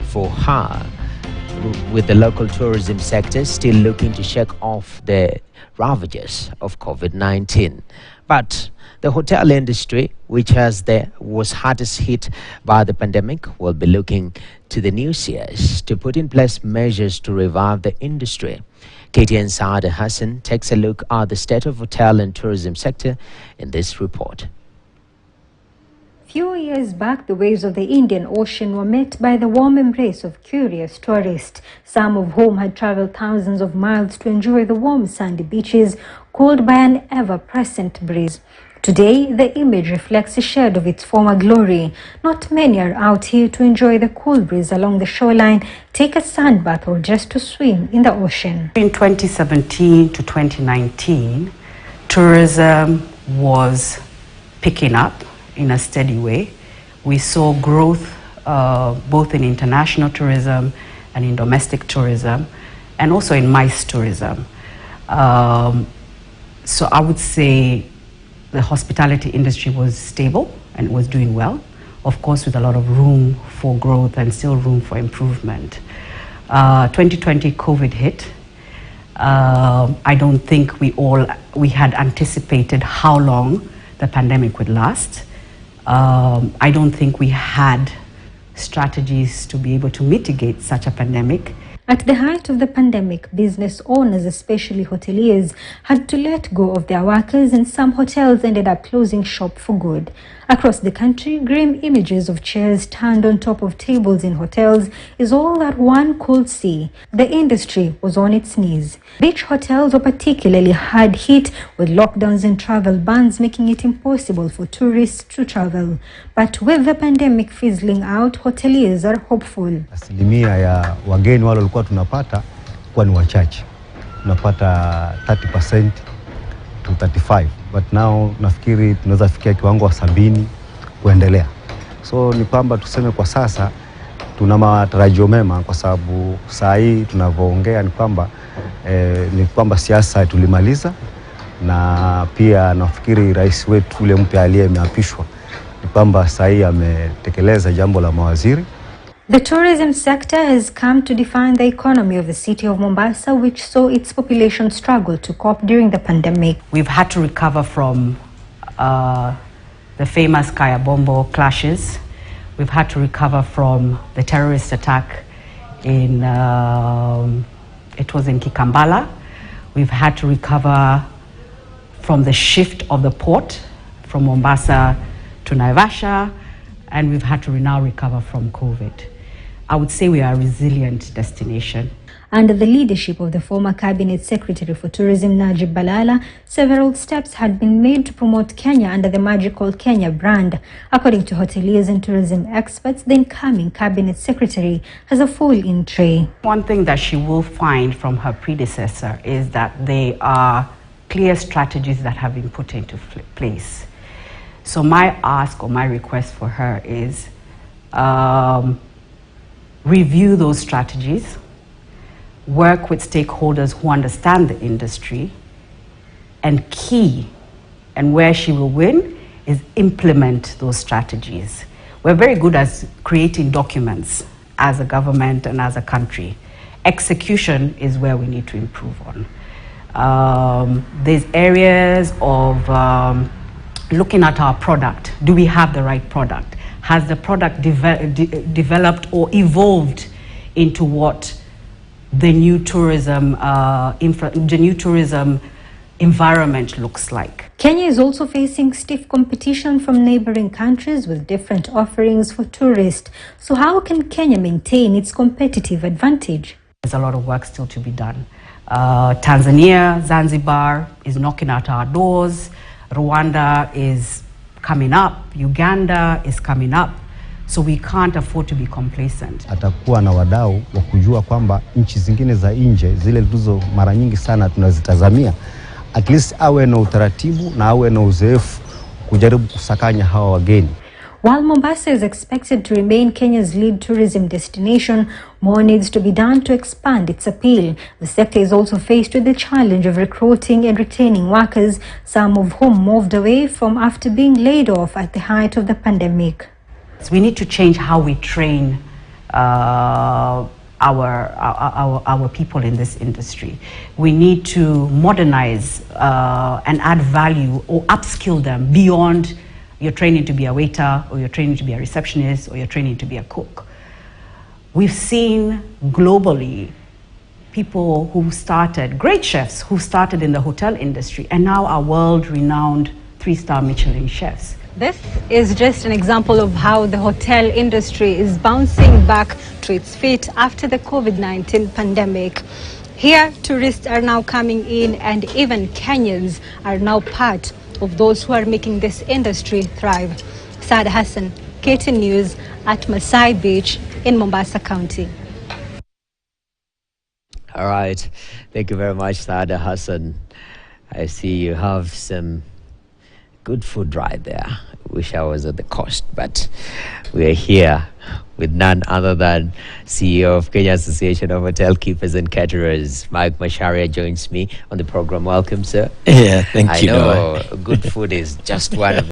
for her, with the local tourism sector still looking to shake off the ravages of COVID-19. But the hotel industry, which was hardest hit by the pandemic, will be looking to the new years to put in place measures to revive the industry. KTN Saada Hassan takes a look at the state of hotel and tourism sector in this report. Few years back, the waves of the Indian Ocean were met by the warm embrace of curious tourists, some of whom had traveled thousands of miles to enjoy the warm sandy beaches, cooled by an ever-present breeze. Today, the image reflects a shade of its former glory. Not many are out here to enjoy the cool breeze along the shoreline, take a sandbath, or just to swim in the ocean. In 2017 to 2019, tourism was picking up in a steady way. We saw growth both in international tourism and in domestic tourism, and also in MICE tourism. So I would say the hospitality industry was stable and was doing well, of course with a lot of room for growth and still room for improvement. 2020 COVID hit. I don't think we had anticipated how long the pandemic would last. I don't think we had strategies to be able to mitigate such a pandemic. At the height of the pandemic, business owners, especially hoteliers, had to let go of their workers, and some hotels ended up closing shop for good. Across the country, grim images of chairs turned on top of tables in hotels is all that one could see. The industry was on its knees. Beach hotels were particularly hard hit, with lockdowns and travel bans making it impossible for tourists to travel. But with the pandemic fizzling out, hoteliers are hopeful. Asilimia ya wageni wale walikuwa tunapata kwa ni wachache. Tunapata 30% to 35%. But now nafikiri tunaweza fikia kiwango wa 70 kuendelea. So ni kwamba tuseme kwa sasa tuna matarajio mema, kwa sababu saa hii tunavyoongea ni kwamba siasa tulimaliza, na pia nafikiri rais wetu ule mpya aliyeapishwa ni kwamba saa hii ametekeleza jambo la mawaziri. The tourism sector has come to define the economy of the city of Mombasa, which saw its population struggle to cope during the pandemic. We've had to recover from the famous Kaya Bombo clashes. We've had to recover from the terrorist attack it was in Kikambala. We've had to recover from the shift of the port from Mombasa to Naivasha, and we've had to now recover from COVID. I would say we are a resilient destination. Under the leadership of the former Cabinet Secretary for Tourism, Najib Balala, several steps had been made to promote Kenya under the Magical Kenya brand. According to hoteliers and tourism experts, the incoming Cabinet Secretary has a full-in tray. One thing that she will find from her predecessor is that there are clear strategies that have been put into place. So my ask or my request for her is review those strategies, work with stakeholders who understand the industry, and where she will win is implement those strategies. We're very good at creating documents as a government and as a country. Execution is where we need to improve on. There's areas of looking at our product. Do we have the right product? Has the product developed or evolved into what the new tourism environment looks like? Kenya is also facing stiff competition from neighboring countries with different offerings for tourists. So how can Kenya maintain its competitive advantage? There's a lot of work still to be done. Tanzania, Zanzibar is knocking at our doors. Rwanda is coming up. Uganda is coming up. So we can't afford to be complacent. Atakuwa na wadau wa kujua kwamba nchi zingine za nje zile tuzo mara nyingi sana tunazitazamia, at least awe na utaratibu na awe na uzoefu kujaribu kusakanya hawa wageni. While Mombasa is expected to remain Kenya's lead tourism destination, more needs to be done to expand its appeal. The sector is also faced with the challenge of recruiting and retaining workers, some of whom moved away from after being laid off at the height of the pandemic. We need to change how we train our people in this industry. We need to modernize and add value or upskill them beyond your training to be a waiter, or your training to be a receptionist, or your training to be a cook. We've seen globally people who started, great chefs who started in the hotel industry and now are world-renowned 3-star Michelin chefs. This is just an example of how the hotel industry is bouncing back to its feet after the COVID-19 pandemic. Here, tourists are now coming in, and even Kenyans are now part of those who are making this industry thrive. Saad Hassan, KTN News at Masai Beach in Mombasa County. All right. Thank you very much, Saada Hassan. I see you have some good food right there. Wish I was at the coast, but we are here with none other than CEO of Kenya Association of Hotel Keepers and Caterers, Mike Macharia, joins me on the program. Welcome, sir. Yeah, thank you. I know good food is just one of